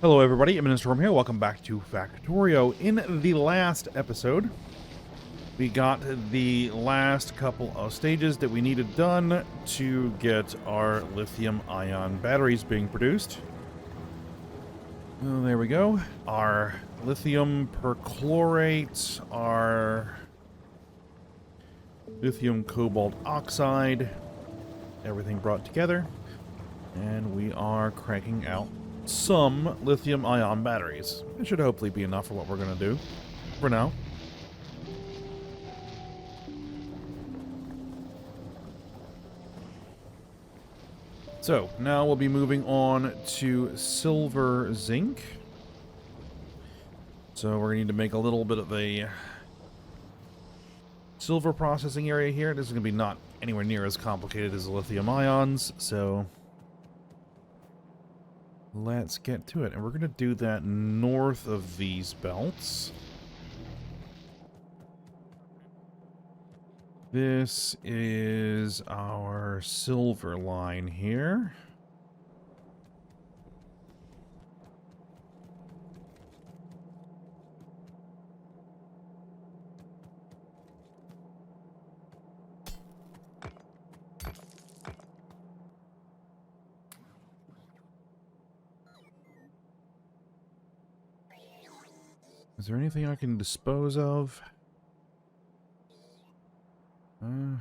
Hello everybody, I'm Storm here. Welcome back to Factorio. In the last episode, we got the last couple of stages that we needed done to get our lithium-ion batteries being produced. Oh, there we go. Our lithium perchlorate, our lithium cobalt oxide, everything brought together. And we are cranking out some lithium-ion batteries. It should hopefully be enough for what we're going to do for now. So, now we'll be moving on to silver zinc. So we're going to need to make a little bit of a silver processing area here. This is going to be not anywhere near as complicated as the lithium ions, so let's get to it. And we're going to do that north of these belts. This is our silver line here. Is there anything I can dispose of? Don't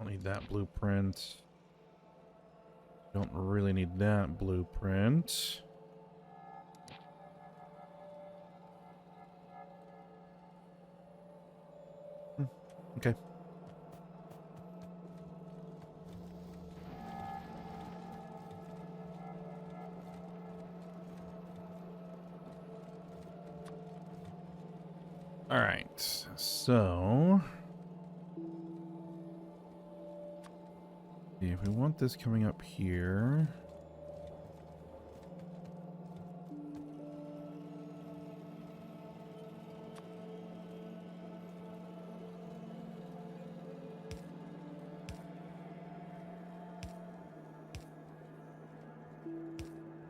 need that blueprint. Don't really need that blueprint. Okay. All right, so if we want this coming up here,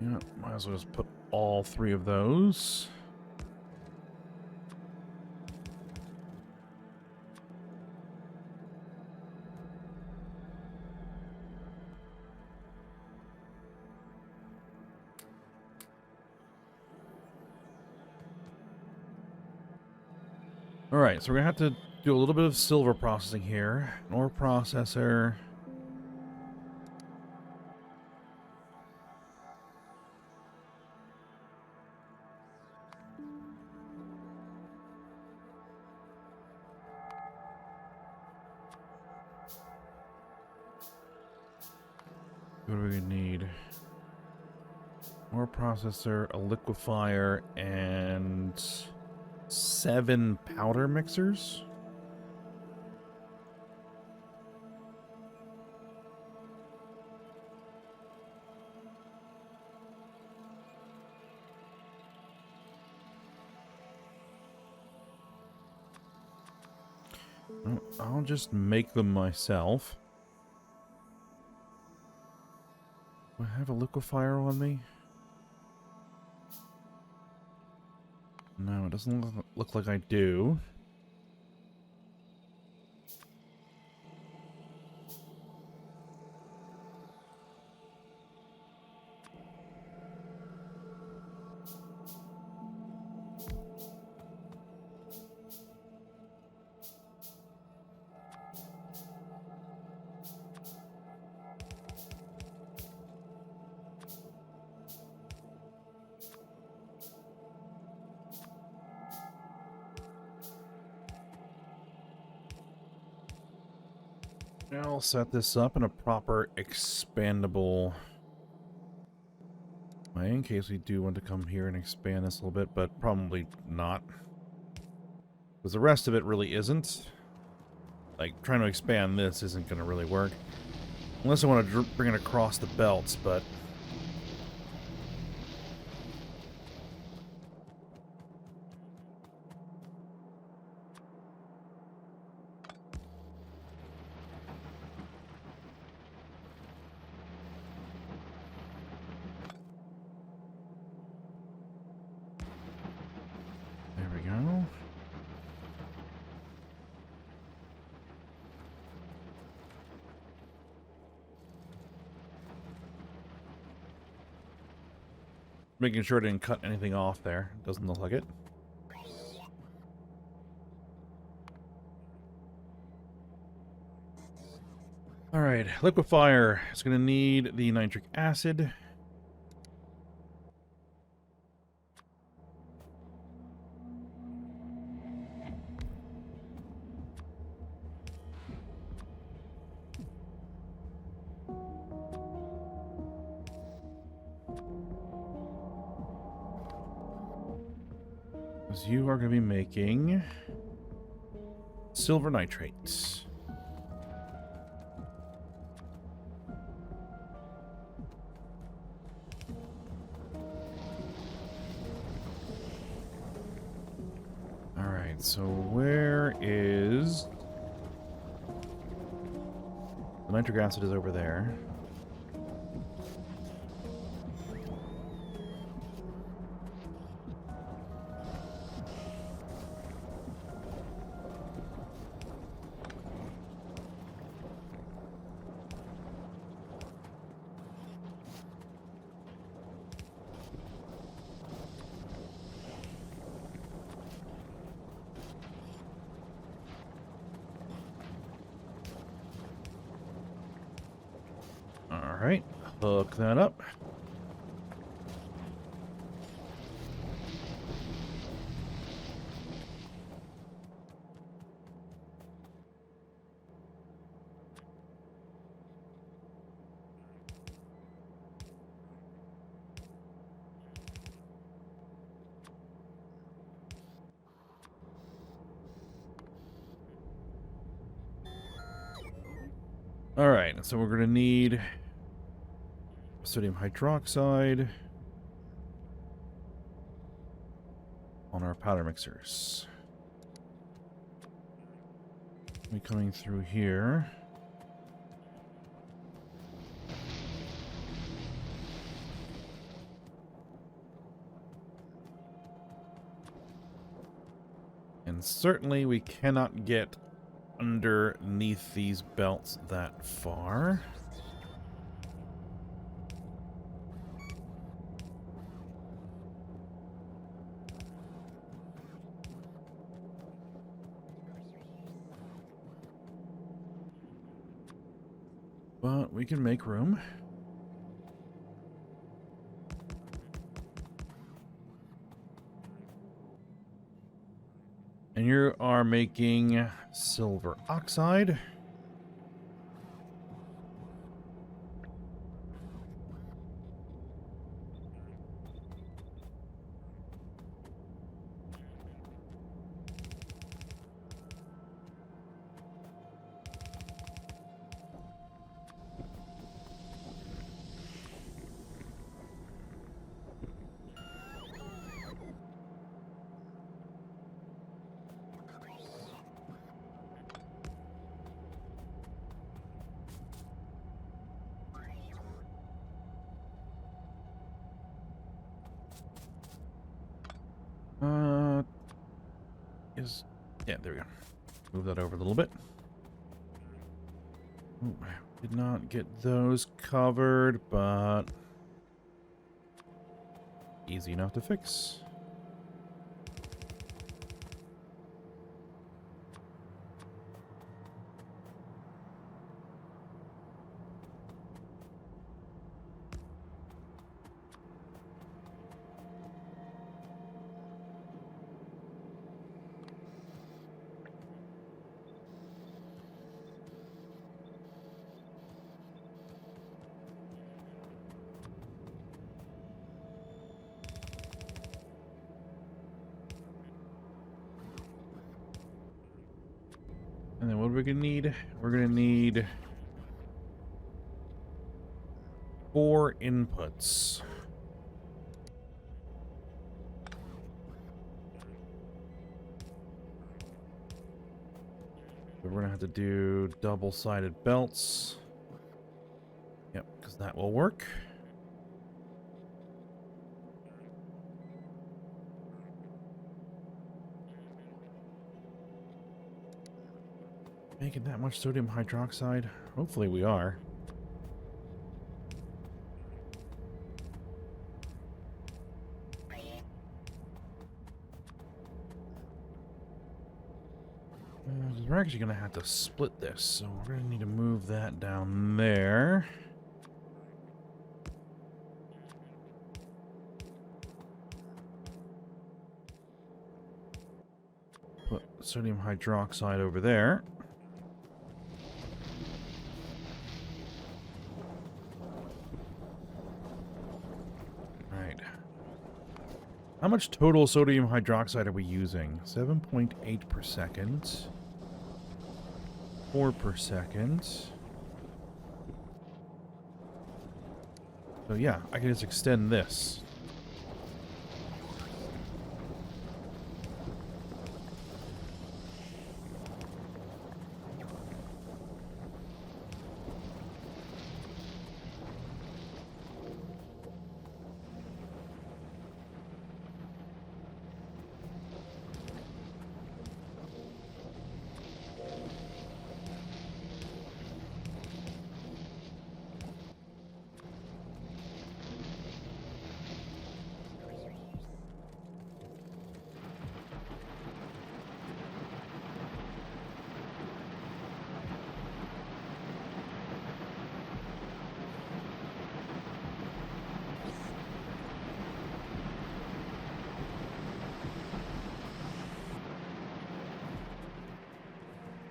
yeah, might as well just put all three of those. Alright, so we're going to have to do a little bit of silver processing here. An ore processor. What do we need? Ore processor, a liquefier, and 7 powder mixers. I'll just make them myself. Do I have a liquefier on me? No, it doesn't look like I do. I'll set this up in a proper expandable way in case we do want to come here and expand this a little bit, but probably not. Because the rest of it really isn't. Like, trying to expand this isn't going to really work. Unless I want to bring it across the belts, but Making sure I didn't cut anything off there. Doesn't look like it. Alright, liquefier. It's going to need the nitric acid. Because you are going to be making silver nitrates. Alright, so where is... The nitric acid is over there. Alright, hook that up. Alright, so we're going to need sodium hydroxide on our powder mixers. We coming through here. And certainly we cannot get underneath these belts that far. But we can make room. And you are making silver oxide. Yeah, there we go. Move that over a little bit. Ooh, did not get those covered, but easy enough to fix. And then what are we gonna need? We're gonna need 4 inputs. So we're gonna have to do double-sided belts. Yep, because that will work. Making that much sodium hydroxide? Hopefully we are. we're actually going to have to split this, so we're going to need to move that down there. Put sodium hydroxide over there. Right. How much total sodium hydroxide are we using? 7.8 per second. 4 per second. So yeah, I can just extend this.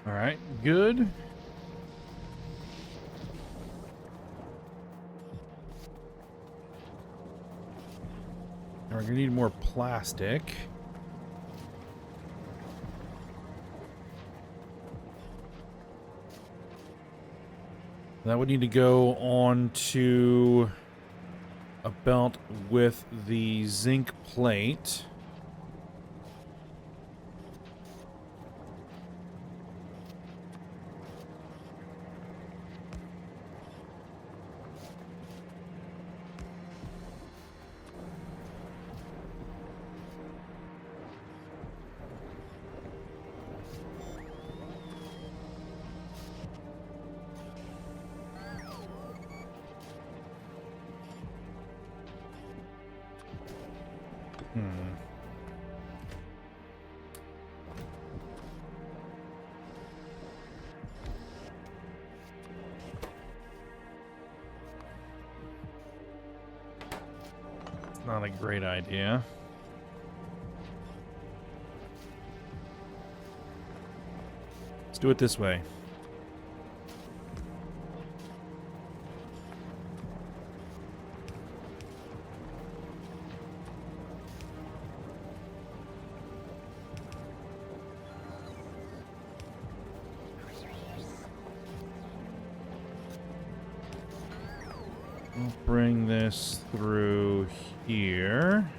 All right, good. Now we're gonna need more plastic. That would need to go on to a belt with the zinc plate. Not a great idea. Let's do it this way. We'll bring this through here.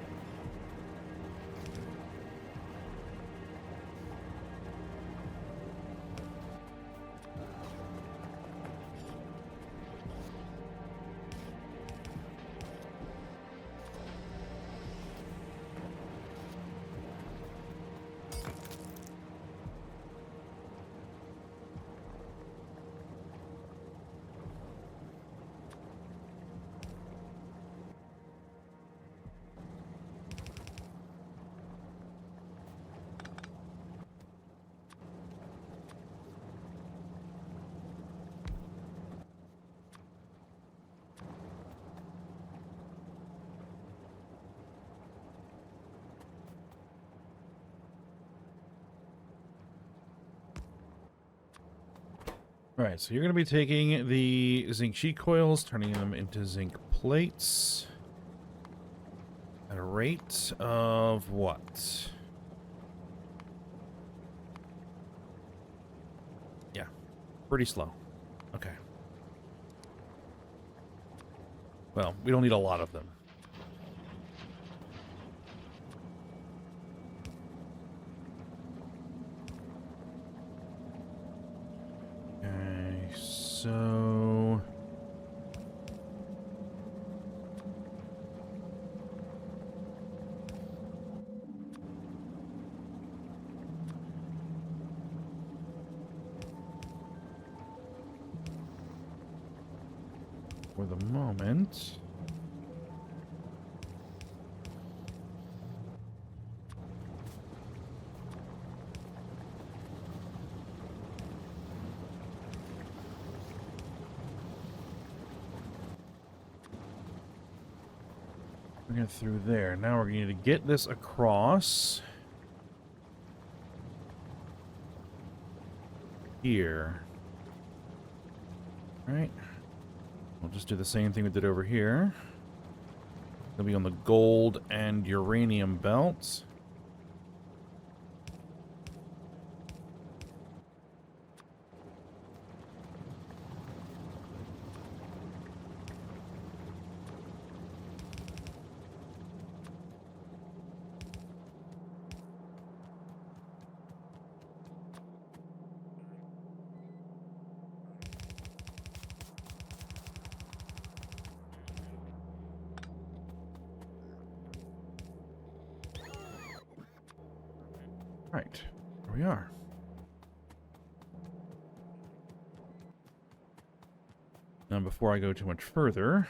Alright, so you're going to be taking the zinc sheet coils, turning them into zinc plates at a rate of what? Yeah, pretty slow. Okay. Well, we don't need a lot of them. Okay, so... for the moment... Bring it through there. Now we're going to get this across here. All right. We'll just do the same thing we did over here. It'll be on the gold and uranium belts. Right, here we are. Now, before I go too much further,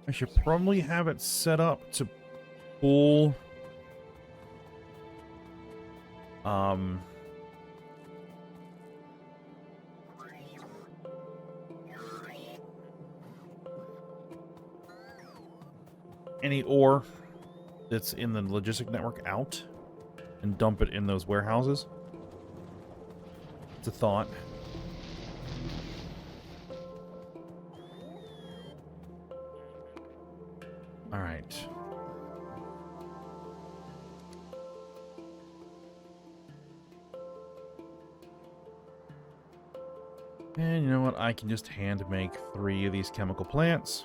I should probably have it set up to pull any ore that's in the logistic network out and dump it in those warehouses. It's a thought. All right. And you know what? I can just hand make 3 of these chemical plants.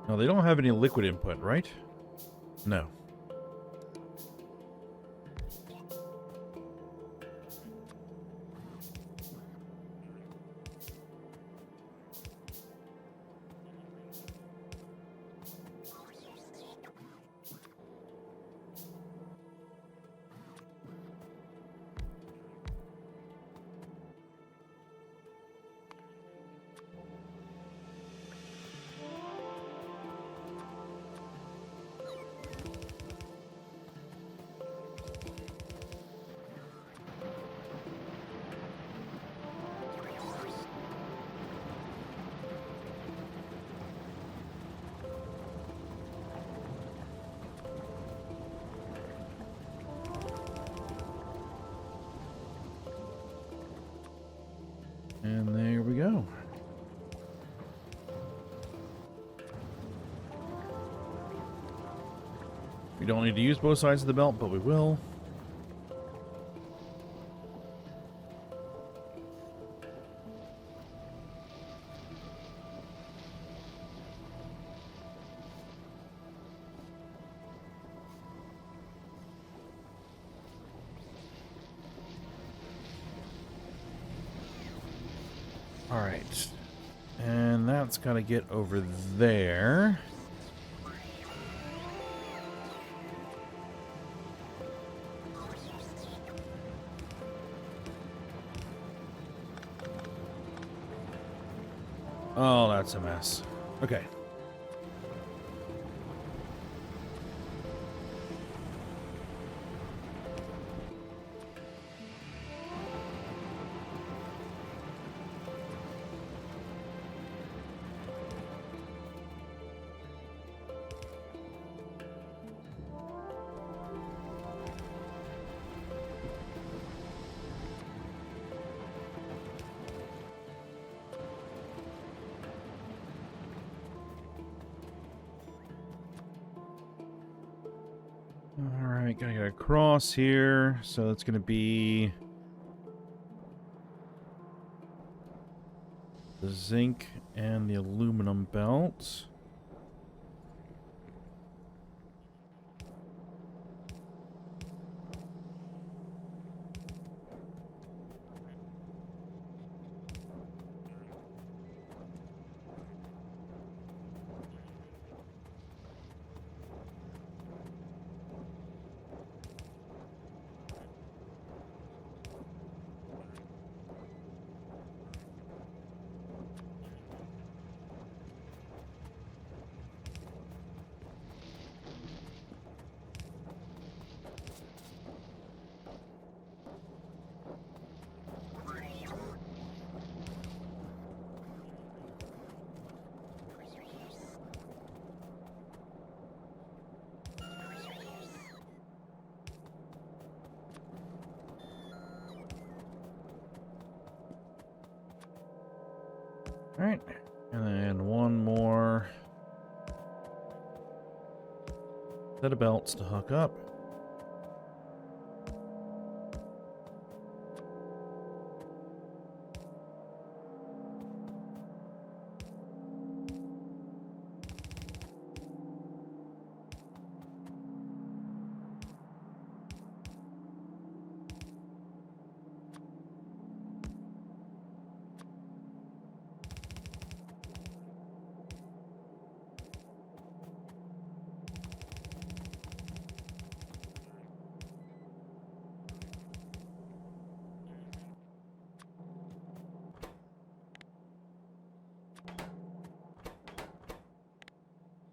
No, they don't have any liquid input, right? No. And there we go. We don't need to use both sides of the belt, but we will. All right. And that's got to get over there. Oh, that's a mess. Okay. All right, gotta get across here. So it's gonna be The zinc and the aluminum belt. All right, and then one more set of belts to hook up.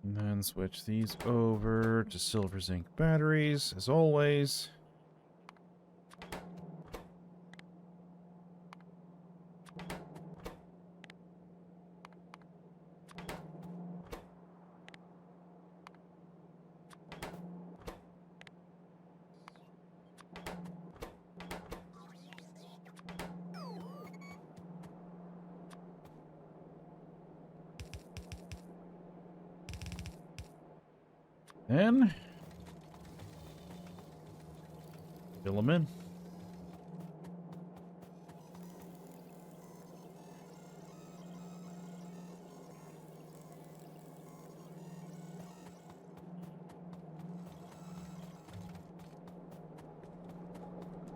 And then switch these over to silver zinc batteries, as always. Then fill them in.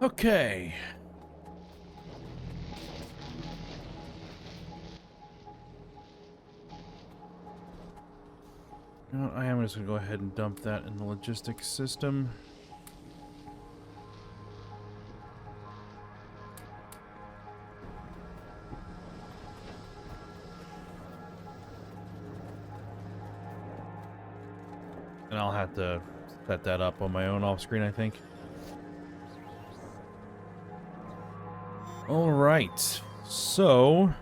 Okay. Now I am just going to go ahead and dump that in the logistics system. And I'll have to set that up on my own off screen, I think. All right. So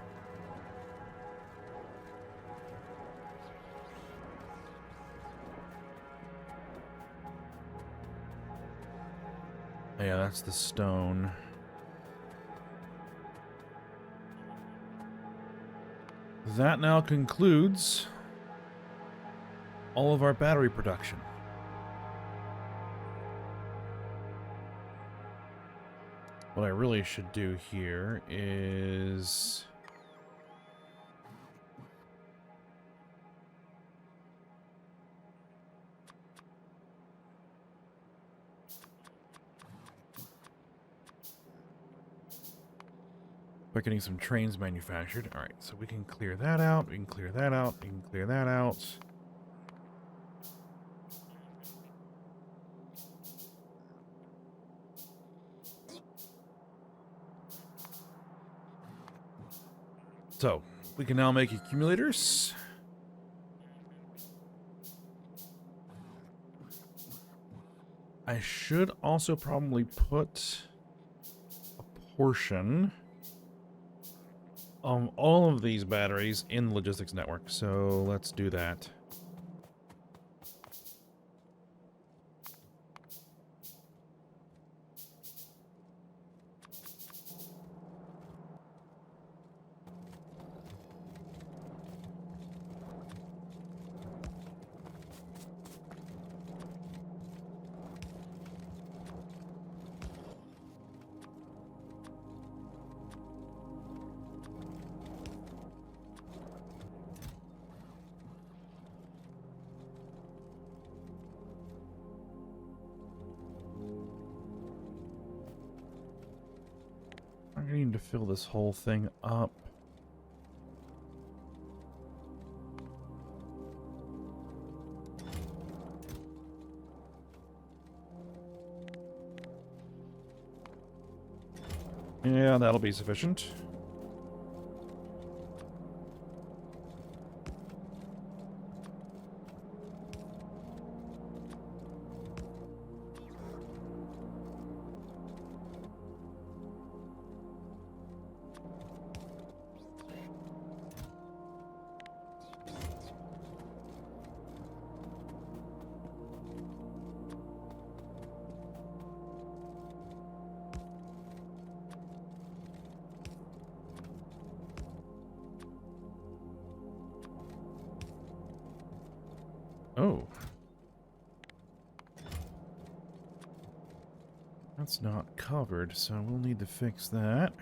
yeah, that's the stone. That now concludes all of our battery production. What I really should do here is we're getting some trains manufactured. All right, so we can clear that out. We can clear that out. We can clear that out. So we can now make accumulators. I should also probably put a portion of all of these batteries in the logistics network. So let's do that. gonna need to fill this whole thing up. Yeah, that'll be sufficient. Oh. That's not covered, so we'll need to fix that.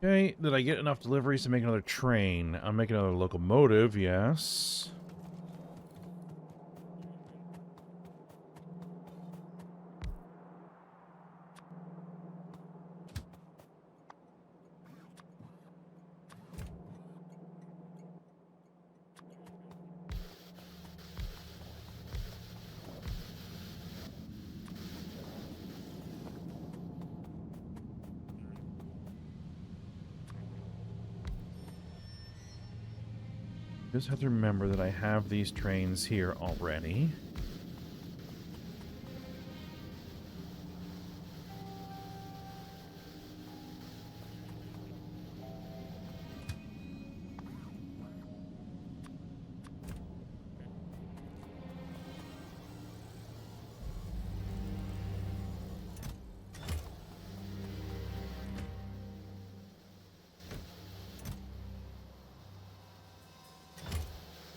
Okay, did I get enough deliveries to make another train? I'm making another locomotive, yes. Just have to remember that I have these trains here already.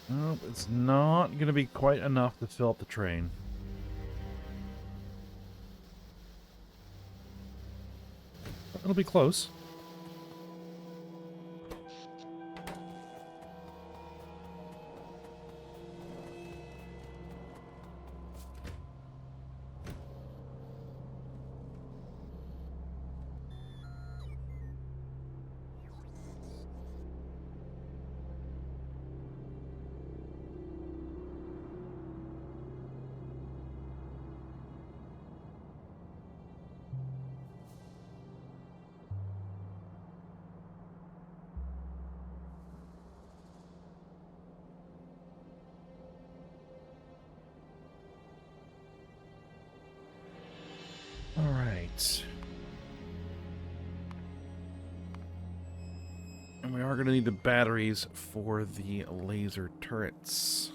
Nope, it's not going to be quite enough to fill up the train. It'll be close. All right. And we are going to need the batteries for the laser turrets.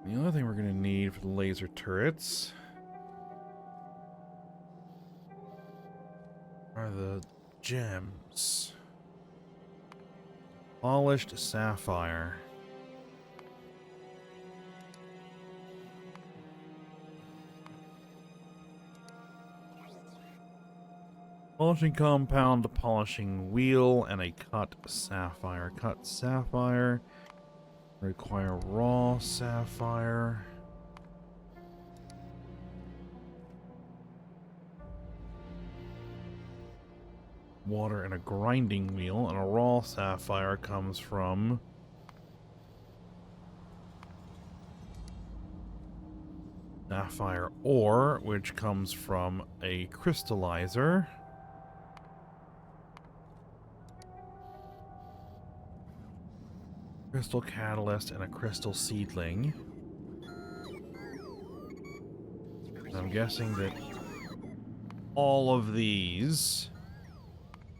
The other thing we're going to need for the laser turrets are the gems. Polished sapphire. Polishing compound, polishing wheel, and a cut sapphire. Cut sapphire. Require raw sapphire. Water and a grinding wheel, and a raw sapphire comes from sapphire ore, which comes from a crystallizer. Crystal catalyst and a crystal seedling. I'm guessing that all of these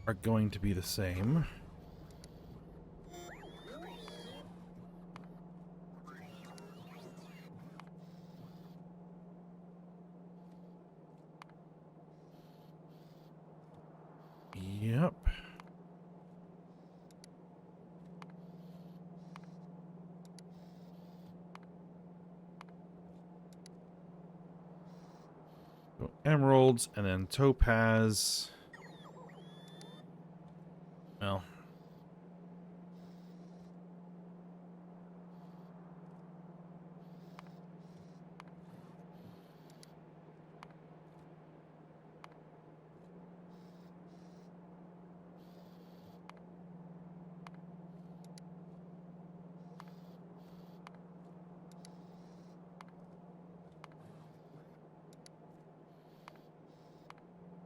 are going to be the same. So emeralds and then topaz. Well.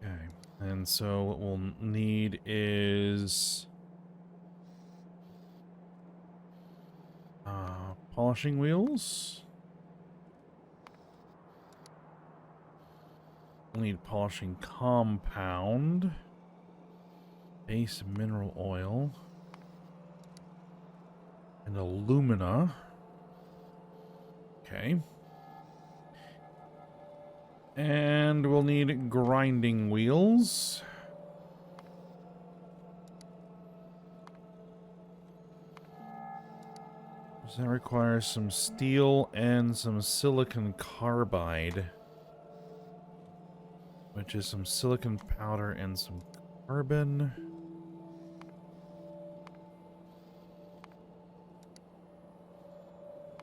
Okay. And so what we'll need is polishing wheels. We'll need polishing compound. Base mineral oil. And alumina. Okay. And we'll need grinding wheels. So that requires some steel and some silicon carbide. Which is some silicon powder and some carbon.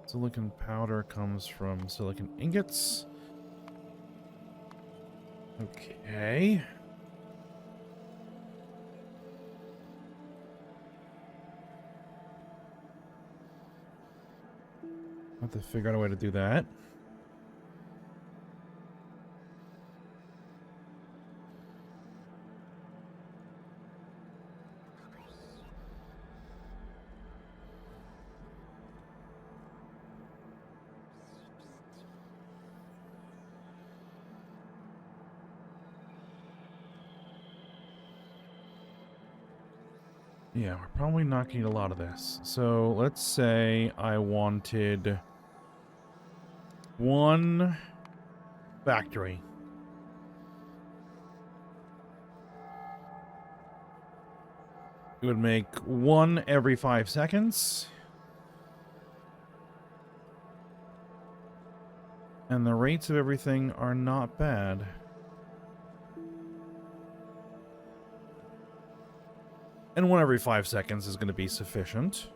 Silicon powder comes from silicon ingots. Okay. I'll have to figure out a way to do that. Yeah, we're probably not going to need a lot of this. So let's say I wanted one factory. It would make one every 5 seconds. And the rates of everything are not bad. And one every 5 seconds is going to be sufficient.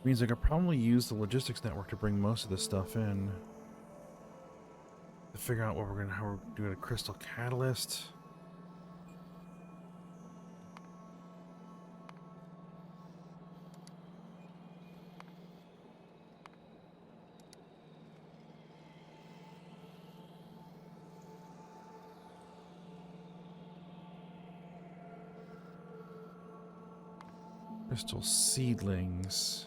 Means I could probably use the logistics network to bring most of this stuff in. To figure out what how we're doing a crystal catalyst. Crystal seedlings.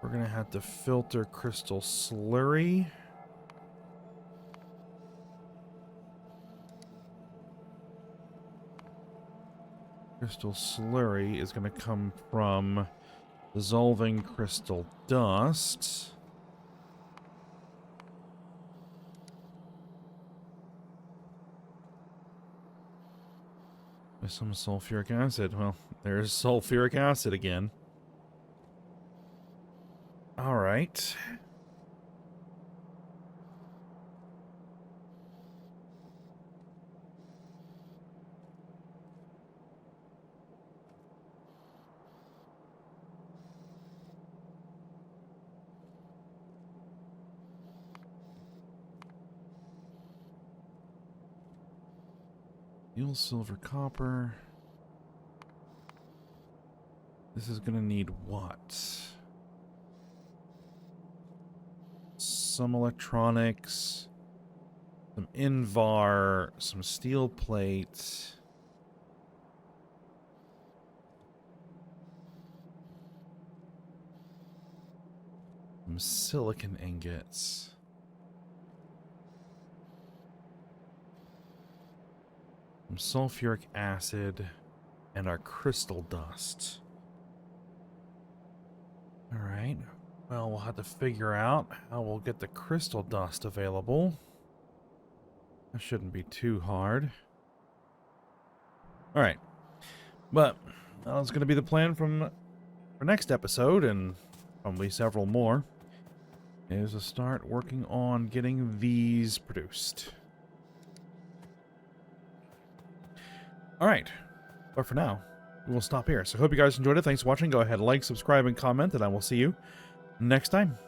We're gonna have to filter crystal slurry. Crystal slurry is gonna come from dissolving crystal dust. With some sulfuric acid. Well, there's sulfuric acid again. All right. Steel, silver, copper. This is gonna need what? Some electronics, some Invar, some steel plates. Some silicon ingots. Some sulfuric acid and our crystal dust. All right. Well, we'll have to figure out how we'll get the crystal dust available. That shouldn't be too hard. All right. But That's going to be the plan from our next episode, and probably several more, is to start working on getting these produced. Alright, but for now, we'll stop here. So hope you guys enjoyed it. Thanks for watching. Go ahead, like, subscribe, and comment, and I will see you next time.